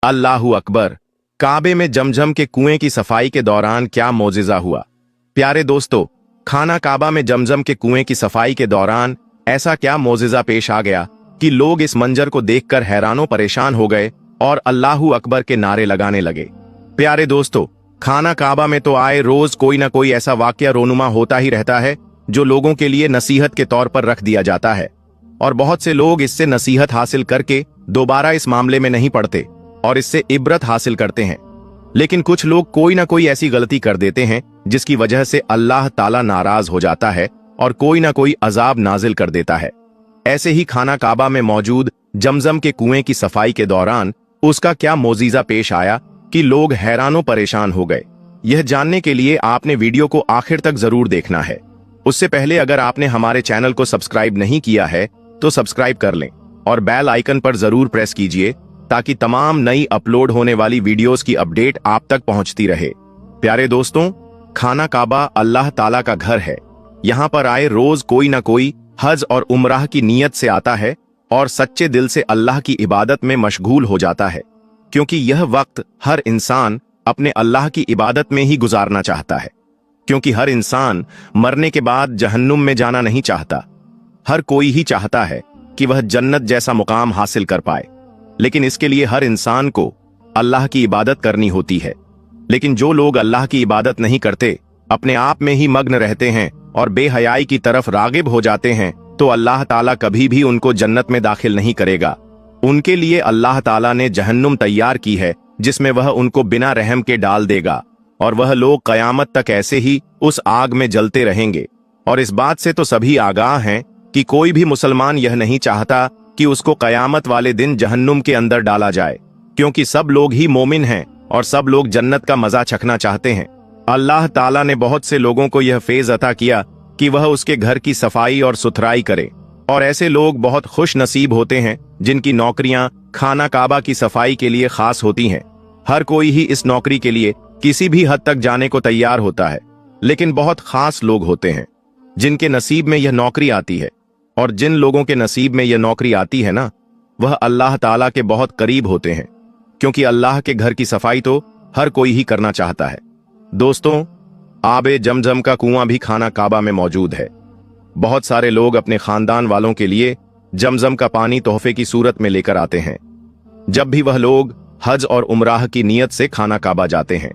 अल्लाहू अकबर। काबे में जमजम के कुएं की सफाई के दौरान क्या मोजिजा हुआ। प्यारे दोस्तों, खाना काबा में जमजम के कुएं की सफाई के दौरान ऐसा क्या मोजिजा पेश आ गया कि लोग इस मंजर को देखकर हैरानो परेशान हो गए और अल्लाहू अकबर के नारे लगाने लगे। प्यारे दोस्तों, खाना काबा में तो आए रोज कोई ना कोई ऐसा वाकया रोनुमा होता ही रहता है जो लोगों के लिए नसीहत के तौर पर रख दिया जाता है, और बहुत से लोग इससे नसीहत हासिल करके दोबारा इस मामले में नहीं पड़ते और इससे इबरत हासिल करते हैं। लेकिन कुछ लोग कोई ना कोई ऐसी गलती कर देते हैं जिसकी वजह से अल्लाह ताला नाराज हो जाता है और कोई ना कोई अजाब नाजिल कर देता है। ऐसे ही खाना काबा में मौजूद जमजम के कुएं की सफाई के दौरान उसका क्या मोजीजा पेश आया कि लोग हैरानो परेशान हो गए। यह जानने के लिए आपने वीडियो को आखिर तक जरूर देखना है। उससे पहले अगर आपने हमारे चैनल को सब्सक्राइब नहीं किया है तो सब्सक्राइब कर लें और बेल आइकन पर जरूर प्रेस कीजिए ताकि तमाम नई अपलोड होने वाली वीडियोस की अपडेट आप तक पहुंचती रहे। प्यारे दोस्तों, खाना काबा अल्लाह ताला का घर है। यहाँ पर आए रोज कोई ना कोई हज और उमराह की नीयत से आता है और सच्चे दिल से अल्लाह की इबादत में मशगूल हो जाता है, क्योंकि यह वक्त हर इंसान अपने अल्लाह की इबादत में ही गुजारना चाहता है। क्योंकि हर इंसान मरने के बाद जहन्नुम में जाना नहीं चाहता। हर कोई ही चाहता है कि वह जन्नत जैसा मुकाम हासिल कर पाए, लेकिन इसके लिए हर इंसान को अल्लाह की इबादत करनी होती है। लेकिन जो लोग अल्लाह की इबादत नहीं करते, अपने आप में ही मग्न रहते हैं और बेहयाई की तरफ रागिब हो जाते हैं, तो अल्लाह ताला कभी भी उनको जन्नत में दाखिल नहीं करेगा। उनके लिए अल्लाह ताला ने जहन्नुम तैयार की है जिसमें वह उनको बिना रहम के डाल देगा और वह लोग कयामत तक ऐसे ही उस आग में जलते रहेंगे। और इस बात से तो सभी आगाह हैं कि कोई भी मुसलमान यह नहीं चाहता कि उसको कयामत वाले दिन जहन्नुम के अंदर डाला जाए, क्योंकि सब लोग ही मोमिन हैं और सब लोग जन्नत का मजा चखना चाहते हैं। अल्लाह ताला ने बहुत से लोगों को यह फेज अता किया कि वह उसके घर की सफाई और सुथराई करे, और ऐसे लोग बहुत खुश नसीब होते हैं जिनकी नौकरियां खाना काबा की सफाई के लिए खास होती हैं। हर कोई ही इस नौकरी के लिए किसी भी हद तक जाने को तैयार होता है, लेकिन बहुत खास लोग होते हैं जिनके नसीब में यह नौकरी आती है। और जिन लोगों के नसीब में यह नौकरी आती है ना, वह अल्लाह ताला के बहुत करीब होते हैं, क्योंकि अल्लाह के घर की सफाई तो हर कोई ही करना चाहता है। दोस्तों, आबे जमजम का कुआं भी खाना काबा में मौजूद है। बहुत सारे लोग अपने खानदान वालों के लिए जमजम का पानी तोहफे की सूरत में लेकर आते हैं जब भी वह लोग हज और उमराह की नीयत से खाना काबा जाते हैं।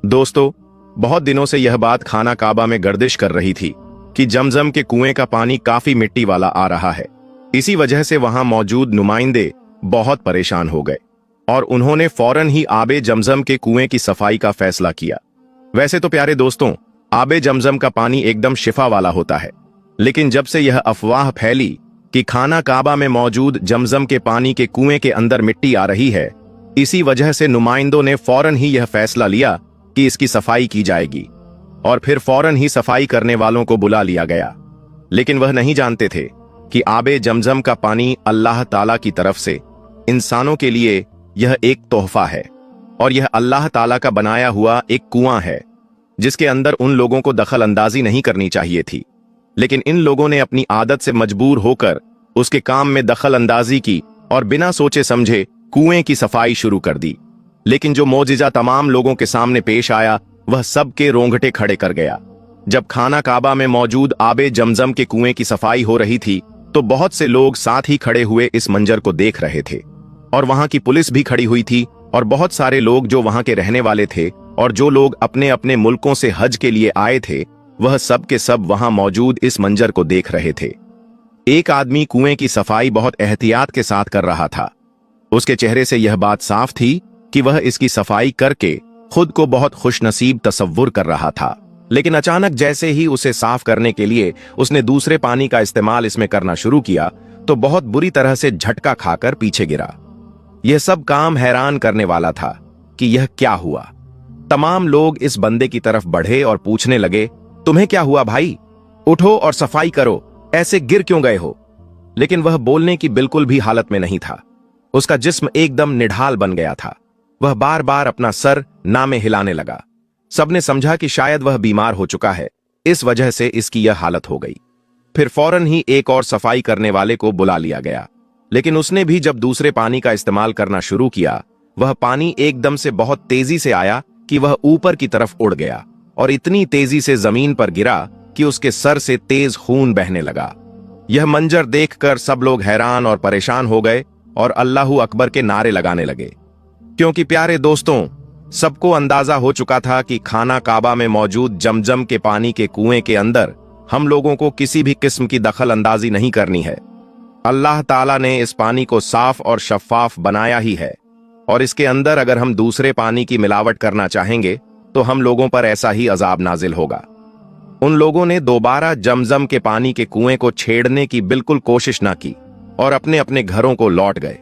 दोस्तों, बहुत दिनों से यह बात खाना काबा में गर्दिश कर रही थी कि जमजम के कुएं का पानी काफी मिट्टी वाला आ रहा है। इसी वजह से वहां मौजूद नुमाइंदे बहुत परेशान हो गए और उन्होंने फौरन ही आबे जमजम के कुएं की सफाई का फैसला किया। वैसे तो प्यारे दोस्तों, आबे जमजम का पानी एकदम शिफा वाला होता है, लेकिन जब से यह अफवाह फैली कि खाना काबा में मौजूद जमजम के पानी के कुएं के अंदर मिट्टी आ रही है, इसी वजह से नुमाइंदों ने फौरन ही यह फैसला लिया कि इसकी सफाई की जाएगी, और फिर फौरन ही सफाई करने वालों को बुला लिया गया। लेकिन वह नहीं जानते थे कि आबे जमजम का पानी अल्लाह ताला की तरफ से इंसानों के लिए यह एक तोहफा है, और यह अल्लाह ताला का बनाया हुआ एक कुआं है जिसके अंदर उन लोगों को दखल अंदाजी नहीं करनी चाहिए थी। लेकिन इन लोगों ने अपनी आदत से मजबूर होकर उसके काम में दखल अंदाजी की और बिना सोचे समझे कुएं की सफाई शुरू कर दी। लेकिन जो मोजिजा तमाम लोगों के सामने पेश आया वह सबके रोंगटे खड़े कर गया। जब खाना काबा में मौजूद आबे जमजम के कुएं की सफाई हो रही थी तो बहुत से लोग साथ ही खड़े हुए इस मंजर को देख रहे थे, और वहां की पुलिस भी खड़ी हुई थी, और बहुत सारे लोग जो वहां के रहने वाले थे और जो लोग अपने अपने मुल्कों से हज के लिए आए थे, वह सब के सब वहां मौजूद इस मंजर को देख रहे थे। एक आदमी कुएं की सफाई बहुत एहतियात के साथ कर रहा था। उसके चेहरे से यह बात साफ थी कि वह इसकी सफाई करके खुद को बहुत खुशनसीब तसव्वुर कर रहा था। लेकिन अचानक जैसे ही उसे साफ करने के लिए उसने दूसरे पानी का इस्तेमाल इसमें करना शुरू किया तो बहुत बुरी तरह से झटका खाकर पीछे गिरा। यह सब काम हैरान करने वाला था कि यह क्या हुआ। तमाम लोग इस बंदे की तरफ बढ़े और पूछने लगे, तुम्हें क्या हुआ भाई? उठो और सफाई करो, ऐसे गिर क्यों गए हो? लेकिन वह बोलने की बिल्कुल भी हालत में नहीं था। उसका जिस्म एकदम निढाल बन गया था। वह बार बार अपना सर नामे हिलाने लगा। सबने समझा कि शायद वह बीमार हो चुका है, इस वजह से इसकी यह हालत हो गई। फिर फौरन ही एक और सफाई करने वाले को बुला लिया गया, लेकिन उसने भी जब दूसरे पानी का इस्तेमाल करना शुरू किया वह पानी एकदम से बहुत तेजी से आया कि वह ऊपर की तरफ उड़ गया और इतनी तेजी से जमीन पर गिरा कि उसके सर से तेज खून बहने लगा। यह मंजर देखकर सब लोग हैरान और परेशान हो गए और अल्लाहू अकबर के नारे लगाने लगे, क्योंकि प्यारे दोस्तों, सबको अंदाजा हो चुका था कि खाना काबा में मौजूद जमजम के पानी के कुएं के अंदर हम लोगों को किसी भी किस्म की दखल अंदाजी नहीं करनी है। अल्लाह ताला ने इस पानी को साफ और शफाफ बनाया ही है, और इसके अंदर अगर हम दूसरे पानी की मिलावट करना चाहेंगे तो हम लोगों पर ऐसा ही अजाब नाजिल होगा। उन लोगों ने दोबारा जमजम के पानी के कुएं को छेड़ने की बिल्कुल कोशिश ना की और अपने अपने घरों को लौट गए।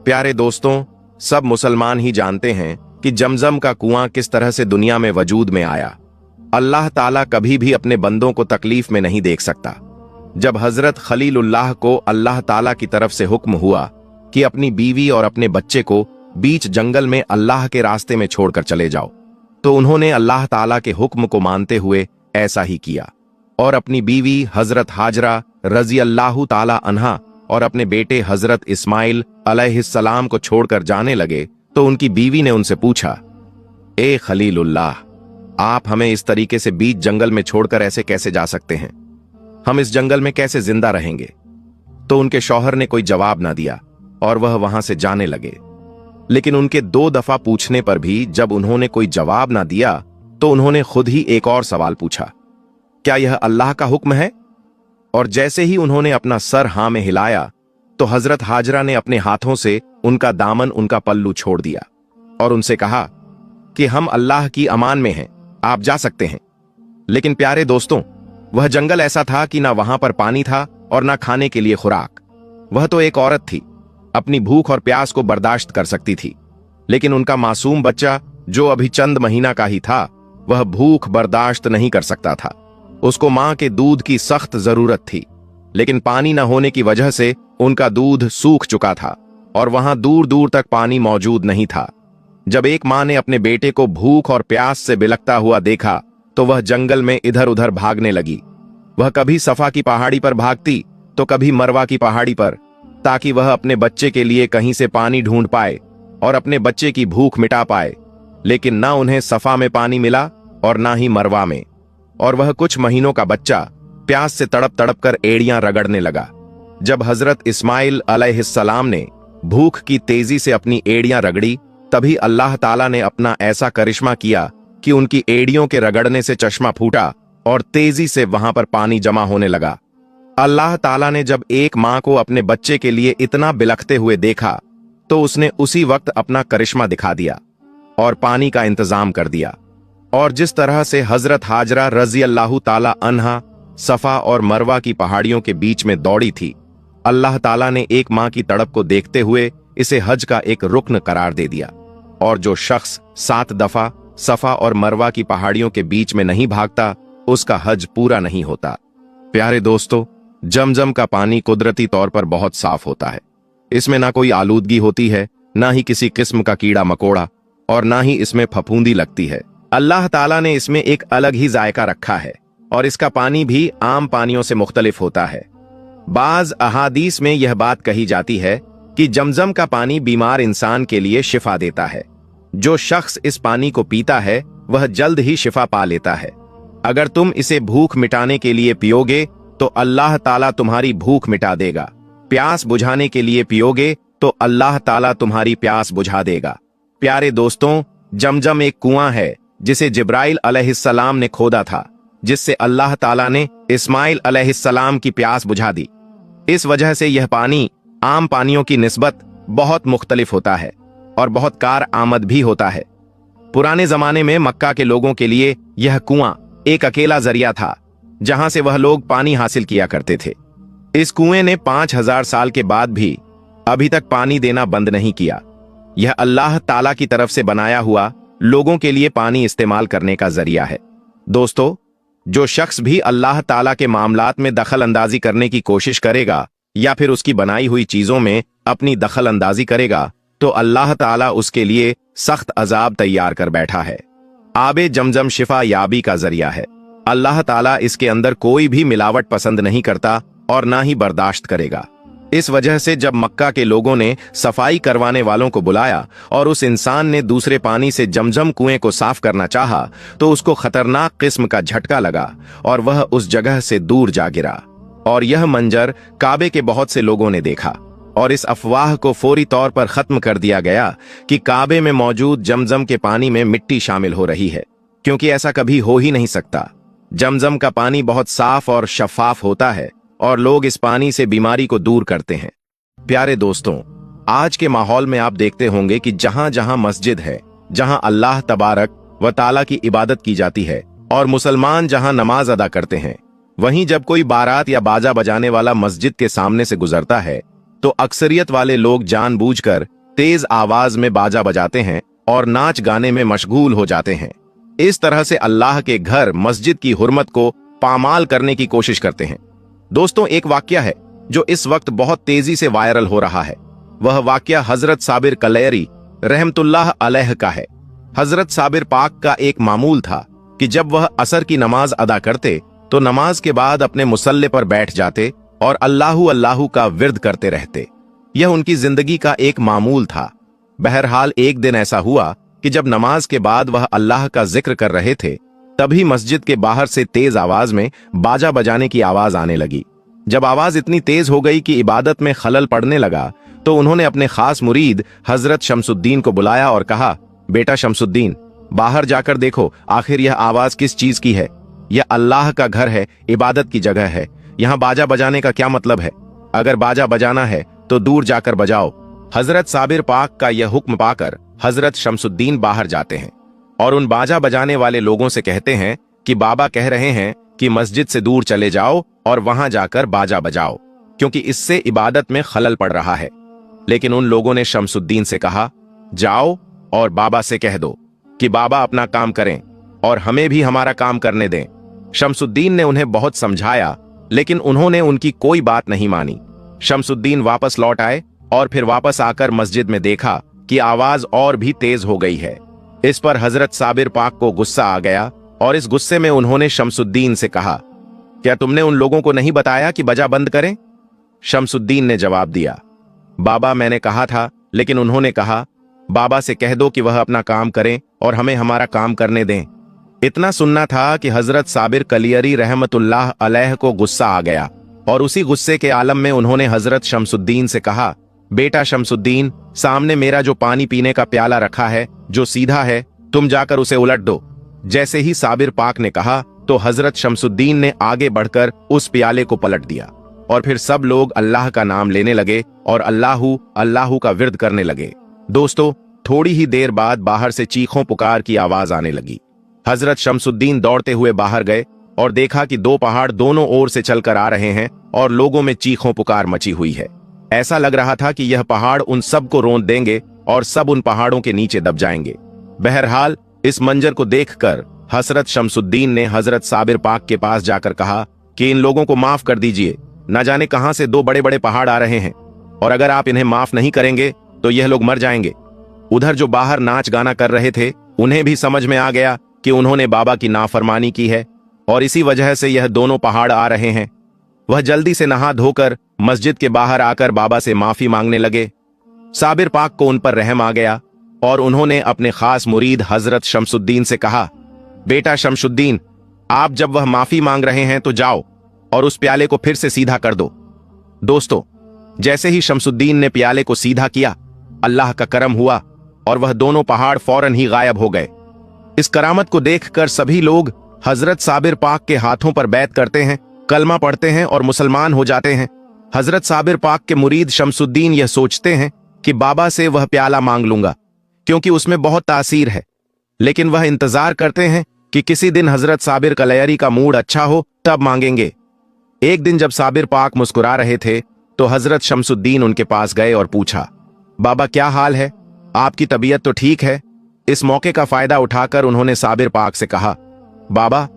प्यारे दोस्तों, सब मुसलमान ही जानते हैं कि जमजम का कुआं किस तरह से दुनिया में वजूद में आया। अल्लाह ताला कभी भी अपने बंदों को तकलीफ में नहीं देख सकता। जब हजरत खलीलुल्लाह को अल्लाह ताला की तरफ से हुक्म हुआ कि अपनी बीवी और अपने बच्चे को बीच जंगल में अल्लाह के रास्ते में छोड़कर चले जाओ, तो उन्होंने अल्लाह ताला के हुक्म को मानते हुए ऐसा ही किया और अपनी बीवी हजरत हाजरा रजी अल्लाह ताला अन्हा और अपने बेटे हजरत इस्माइल अलैहिस्सलाम को छोड़कर जाने लगे। तो उनकी बीवी ने उनसे पूछा, ए खलीलुल्लाह, आप हमें इस तरीके से बीच जंगल में छोड़कर ऐसे कैसे जा सकते हैं? हम इस जंगल में कैसे जिंदा रहेंगे? तो उनके शौहर ने कोई जवाब ना दिया और वह वहां से जाने लगे। लेकिन उनके 2 दफा पूछने पर भी जब उन्होंने कोई जवाब ना दिया तो उन्होंने खुद ही एक और सवाल पूछा, क्या यह अल्लाह का हुक्म है? और जैसे ही उन्होंने अपना सर हां में हिलाया तो हजरत हाजरा ने अपने हाथों से उनका दामन, उनका पल्लू छोड़ दिया और उनसे कहा कि हम अल्लाह की अमान में हैं, आप जा सकते हैं। लेकिन प्यारे दोस्तों, वह जंगल ऐसा था कि ना वहां पर पानी था और ना खाने के लिए खुराक। वह तो एक औरत थी, अपनी भूख और प्यास को बर्दाश्त कर सकती थी, लेकिन उनका मासूम बच्चा जो अभी चंद महीना का ही था, वह भूख बर्दाश्त नहीं कर सकता था। उसको मां के दूध की सख्त जरूरत थी, लेकिन पानी न होने की वजह से उनका दूध सूख चुका था और वहां दूर दूर तक पानी मौजूद नहीं था। जब एक मां ने अपने बेटे को भूख और प्यास से बिलखता हुआ देखा तो वह जंगल में इधर उधर भागने लगी। वह कभी सफा की पहाड़ी पर भागती तो कभी मरवा की पहाड़ी पर, ताकि वह अपने बच्चे के लिए कहीं से पानी ढूंढ पाए और अपने बच्चे की भूख मिटा पाए। लेकिन ना उन्हें सफा में पानी मिला और ना ही मरवा में, और वह कुछ महीनों का बच्चा प्यास से तड़प तड़प कर एड़ियां रगड़ने लगा। जब हजरत इस्माइल अलैहिस्सलाम ने भूख की तेजी से अपनी एड़ियां रगड़ी, तभी अल्लाह ताला ने अपना ऐसा करिश्मा किया कि उनकी एड़ियों के रगड़ने से चश्मा फूटा और तेजी से वहां पर पानी जमा होने लगा। अल्लाह ताला ने जब एक मां को अपने बच्चे के लिए इतना बिलखते हुए देखा तो उसने उसी वक्त अपना करिश्मा दिखा दिया और पानी का इंतजाम कर दिया। और जिस तरह से हजरत हाजरा रजी अल्लाह ताला अन्हा सफा और मरवा की पहाड़ियों के बीच में दौड़ी थी, अल्लाह ताला ने एक मां की तड़प को देखते हुए इसे हज का एक रुकन करार दे दिया। और जो शख्स 7 दफा सफा और मरवा की पहाड़ियों के बीच में नहीं भागता, उसका हज पूरा नहीं होता। प्यारे दोस्तों, जमजम का पानी कुदरती तौर पर बहुत साफ होता है। इसमें ना कोई आलूदगी होती है, ना ही किसी किस्म का कीड़ा मकोड़ा, और ना ही इसमें फफूंदी लगती है। अल्लाह ताला ने इसमें एक अलग ही जायका रखा है और इसका पानी भी आम पानियों से मुख्तलिफ होता है। बाज अहादीस में यह बात कही जाती है कि जमजम का पानी बीमार इंसान के लिए शिफा देता है। जो शख्स इस पानी को पीता है वह जल्द ही शिफा पा लेता है। अगर तुम इसे भूख मिटाने के लिए पियोगे तो अल्लाह ताला तुम्हारी भूख मिटा देगा। प्यास बुझाने के लिए पियोगे तो अल्लाह ताला तुम्हारी प्यास बुझा देगा। प्यारे दोस्तों, जमजम एक कुआं है जिसे जिब्राइल अलैहिस्सलाम ने खोदा था, जिससे अल्लाह ताला ने इस्माइल अलैहिस्सलाम की प्यास बुझा दी। इस वजह से यह पानी आम पानियों की निस्बत बहुत मुख्तलिफ होता है और बहुत कार आमद भी होता है। पुराने जमाने में मक्का के लोगों के लिए यह कुआं एक अकेला जरिया था जहां से वह लोग पानी हासिल किया करते थे। इस कुएं ने 5000 साल के बाद भी अभी तक पानी देना बंद नहीं किया। यह अल्लाह ताला की तरफ से बनाया हुआ लोगों के लिए पानी इस्तेमाल करने का जरिया है। दोस्तों, जो शख्स भी अल्लाह ताला के मामलात में दखल अंदाजी करने की कोशिश करेगा या फिर उसकी बनाई हुई चीजों में अपनी दखल अंदाजी करेगा तो अल्लाह ताला उसके लिए सख्त अजाब तैयार कर बैठा है। आबे जमजम शिफा याबी का जरिया है। अल्लाह ताला इसके अंदर कोई भी मिलावट पसंद नहीं करता और ना ही बर्दाश्त करेगा। इस वजह से जब मक्का के लोगों ने सफाई करवाने वालों को बुलाया और उस इंसान ने दूसरे पानी से जमजम कुएं को साफ करना चाहा, तो उसको खतरनाक किस्म का झटका लगा और वह उस जगह से दूर जा गिरा। और यह मंजर काबे के बहुत से लोगों ने देखा और इस अफवाह को फौरी तौर पर खत्म कर दिया गया कि काबे में मौजूद जमजम के पानी में मिट्टी शामिल हो रही है, क्योंकि ऐसा कभी हो ही नहीं सकता। जमजम का पानी बहुत साफ और शफाफ होता है और लोग इस पानी से बीमारी को दूर करते हैं। प्यारे दोस्तों, आज के माहौल में आप देखते होंगे कि जहां जहां मस्जिद है, जहां अल्लाह तबारक व ताला की इबादत की जाती है और मुसलमान जहां नमाज अदा करते हैं, वहीं जब कोई बारात या बाजा बजाने वाला मस्जिद के सामने से गुजरता है तो अक्सरियत वाले लोग जानबूझकर तेज आवाज में बाजा बजाते हैं और नाच गाने में मशगूल हो जाते हैं। इस तरह से अल्लाह के घर मस्जिद की हुर्मत को पामाल करने की कोशिश करते हैं। दोस्तों, एक वाकया है जो इस वक्त बहुत तेजी से वायरल हो रहा है। वह वाकया हजरत साबिर कलैरी रहमतुल्लाह अलैह का है। हजरत साबिर पाक का एक मामूल था कि जब वह असर की नमाज अदा करते तो नमाज के बाद अपने मुसल्ले पर बैठ जाते और अल्लाहु अल्लाहु का विर्द करते रहते। यह उनकी जिंदगी का एक मामूल था। बहरहाल एक दिन ऐसा हुआ कि जब नमाज के बाद वह अल्लाह का जिक्र कर रहे थे, तभी मस्जिद के बाहर से तेज आवाज में बाजा बजाने की आवाज आने लगी। जब आवाज इतनी तेज हो गई कि इबादत में खलल पड़ने लगा, तो उन्होंने अपने खास मुरीद हजरत शमसुद्दीन को बुलाया और कहा, बेटा शमसुद्दीन, बाहर जाकर देखो आखिर यह आवाज किस चीज की है। यह अल्लाह का घर है, इबादत की जगह है। यहाँ बाजा बजाने का क्या मतलब है? अगर बाजा बजाना है तो दूर जाकर बजाओ। हजरत साबिर पाक का यह हुक्म पाकर हजरत शमसुद्दीन बाहर जाते हैं और उन बाजा बजाने वाले लोगों से कहते हैं कि बाबा कह रहे हैं कि मस्जिद से दूर चले जाओ और वहां जाकर बाजा बजाओ, क्योंकि इससे इबादत में खलल पड़ रहा है। लेकिन उन लोगों ने शमसुद्दीन से कहा, जाओ और बाबा से कह दो कि बाबा अपना काम करें और हमें भी हमारा काम करने दें। शमसुद्दीन ने उन्हें बहुत समझाया, लेकिन उन्होंने उनकी कोई बात नहीं मानी। शमसुद्दीन वापस लौट आए और फिर वापस आकर मस्जिद में देखा कि आवाज और भी तेज हो गई है। इस पर हजरत साबिर पाक को गुस्सा आ गया और इस गुस्से में उन्होंने शमसुद्दीन से कहा, क्या तुमने उन लोगों को नहीं बताया कि बजा बंद करें? शमसुद्दीन ने जवाब दिया, बाबा मैंने कहा था, लेकिन उन्होंने कहा बाबा से कह दो कि वह अपना काम करें और हमें हमारा काम करने दें। इतना सुनना था कि हजरत साबिर कलियरी रहमतुल्लाह अलैह को गुस्सा आ गया और उसी गुस्से के आलम में उन्होंने हजरत शमसुद्दीन से कहा, बेटा शमसुद्दीन, सामने मेरा जो पानी पीने का प्याला रखा है जो सीधा है, तुम जाकर उसे उलट दो। जैसे ही साबिर पाक ने कहा तो हजरत शमसुद्दीन ने आगे बढ़कर उस प्याले को पलट दिया और फिर सब लोग अल्लाह का नाम लेने लगे और अल्लाहू अल्लाहू का विर्द करने लगे। दोस्तों, थोड़ी ही देर बाद बाहर से चीखों पुकार की आवाज आने लगी। हजरत शमसुद्दीन दौड़ते हुए बाहर गए और देखा कि दो पहाड़ दोनों ओर से चलकर आ रहे हैं और लोगों में चीखों पुकार मची हुई है। ऐसा लग रहा था कि यह पहाड़ उन सब को रौंद देंगे और सब उन पहाड़ों के नीचे दब जाएंगे। बहरहाल इस मंजर को देखकर हजरत शमसुद्दीन ने हजरत साबिर पाक के पास जाकर कहा कि इन लोगों को माफ कर दीजिए, न जाने कहां से दो बड़े बड़े पहाड़ आ रहे हैं और अगर आप इन्हें माफ नहीं करेंगे तो यह लोग मर जाएंगे। उधर जो बाहर नाच गाना कर रहे थे, उन्हें भी समझ में आ गया कि उन्होंने बाबा की नाफरमानी की है और इसी वजह से यह दोनों पहाड़ आ रहे हैं। वह जल्दी से नहा धोकर मस्जिद के बाहर आकर बाबा से माफी मांगने लगे। साबिर पाक को उन पर रहम आ गया और उन्होंने अपने खास मुरीद हजरत शमसुद्दीन से कहा, बेटा शमसुद्दीन, आप जब वह माफी मांग रहे हैं तो जाओ और उस प्याले को फिर से सीधा कर दो। दोस्तों, जैसे ही शमसुद्दीन ने प्याले को सीधा किया, अल्लाह का करम हुआ और वह दोनों पहाड़ फौरन ही गायब हो गए। इस करामत को देखकर सभी लोग हजरत साबिर पाक के हाथों पर बैत करते हैं, कलमा पढ़ते हैं और मुसलमान हो जाते हैं। हजरत साबिर पाक के मुरीद शमसुद्दीन यह सोचते हैं कि बाबा से वह प्याला मांग लूंगा क्योंकि उसमें बहुत तासीर है, लेकिन वह इंतजार करते हैं कि किसी दिन हजरत साबिर कलैरी का मूड अच्छा हो तब मांगेंगे। एक दिन जब साबिर पाक मुस्कुरा रहे थे तो हजरत शमसुद्दीन उनके पास गए और पूछा, बाबा क्या हाल है, आपकी तबीयत तो ठीक है? इस मौके का फायदा उठाकर उन्होंने साबिर पाक से कहा, बाबा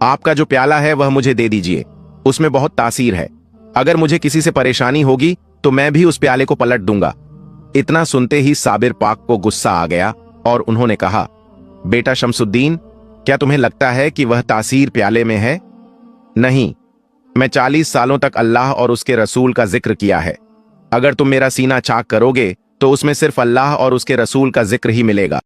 आपका जो प्याला है वह मुझे दे दीजिए, उसमें बहुत तासीर है। अगर मुझे किसी से परेशानी होगी तो मैं भी उस प्याले को पलट दूंगा। इतना सुनते ही साबिर पाक को गुस्सा आ गया और उन्होंने कहा, बेटा शमसुद्दीन, क्या तुम्हें लगता है कि वह तासीर प्याले में है? नहीं, मैं 40 सालों तक अल्लाह और उसके रसूल का जिक्र किया है अगर तुम मेरा सीना चाक करोगे तो उसमें सिर्फ अल्लाह और उसके रसूल का जिक्र ही मिलेगा।